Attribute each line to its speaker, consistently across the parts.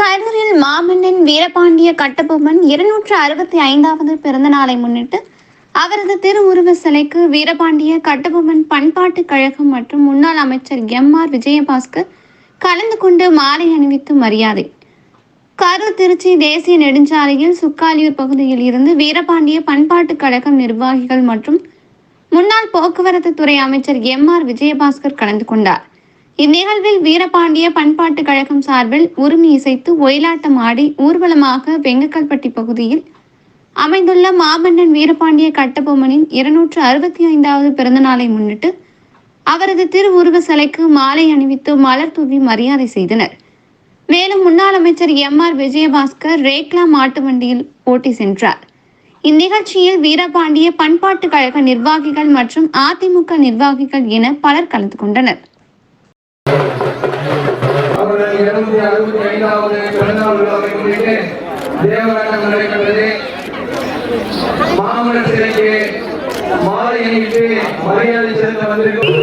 Speaker 1: கரூரில் மாமன்னன் வீரபாண்டிய கட்டபொம்மன் 265வது பிறந்த நாளை முன்னிட்டு அவரது திருவுருவ சிலைக்கு வீரபாண்டிய கட்டபொம்மன் பண்பாட்டுக் கழகம் மற்றும் முன்னாள் அமைச்சர் எம்.ஆர். விஜயபாஸ்கர் கலந்து கொண்டு மாலை அணிவித்து மரியாதை. கரூர் திருச்சி தேசிய நெடுஞ்சாலையில் சுக்காலியூர் பகுதியில் இருந்து வீரபாண்டிய பண்பாட்டுக் கழகம் நிர்வாகிகள் மற்றும் முன்னாள் போக்குவரத்து துறை அமைச்சர் எம்.ஆர். விஜயபாஸ்கர் கலந்து கொண்டார். இந்நிகழ்வில் வீரபாண்டிய பண்பாட்டுக் கழகம் சார்பில் உருமி இசைத்து ஒயிலாட்டம் ஆடி ஊர்வலமாக வெங்கக்கல்பட்டி பகுதியில் அமைந்துள்ள மாமன்னன் வீரபாண்டிய கட்டபொம்மனின் 265வது பிறந்த நாளை முன்னிட்டு அவரது திருவுருவ சிலைக்கு மாலை அணிவித்து மலர் தூவி மரியாதை செய்தனர். மேலும் முன்னாள் அமைச்சர் எம்.ஆர். விஜயபாஸ்கர் ரேக்லா மாட்டு வண்டியில் ஓட்டி சென்றார். இந்நிகழ்ச்சியில் வீரபாண்டிய பண்பாட்டுக் கழக நிர்வாகிகள் மற்றும் அதிமுக நிர்வாகிகள் என பலர் கலந்து கொண்டனர்.
Speaker 2: மாமன்னர் சிலைக்கு மாலை அணிவித்து மரியாதை செலுத்த வந்திருக்கும்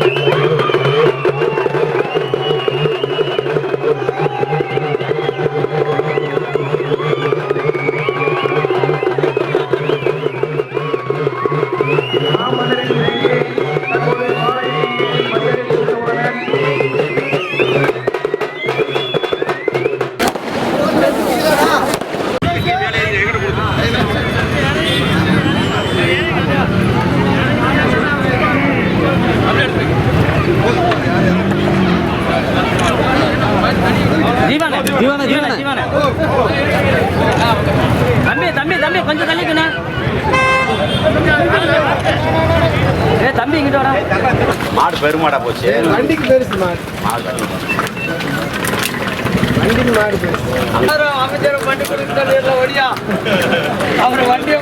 Speaker 2: மாமன்னர் சிலைக்கு தற்போது மாலை மரியாதை செலுத்தவுடன்
Speaker 3: தம்பி கொஞ்சம் தள்ளிக்கண்ணா. தம்பி இங்கிட்ட வர மாடு பெருமாடா போச்சு.
Speaker 4: வண்டிக்கு பெருசு மாடு. வண்டிக்கு மாடு பெருசு.
Speaker 2: அமைச்சர் வண்டி கொடுத்தாரு வழியா அவர் வண்டியை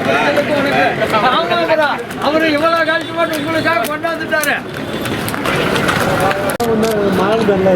Speaker 2: அவரு இவ்வளவு காலத்து மட்டும் உங்களுக்காக கொண்டாந்துட்டாரு.
Speaker 4: மாடு நல்லா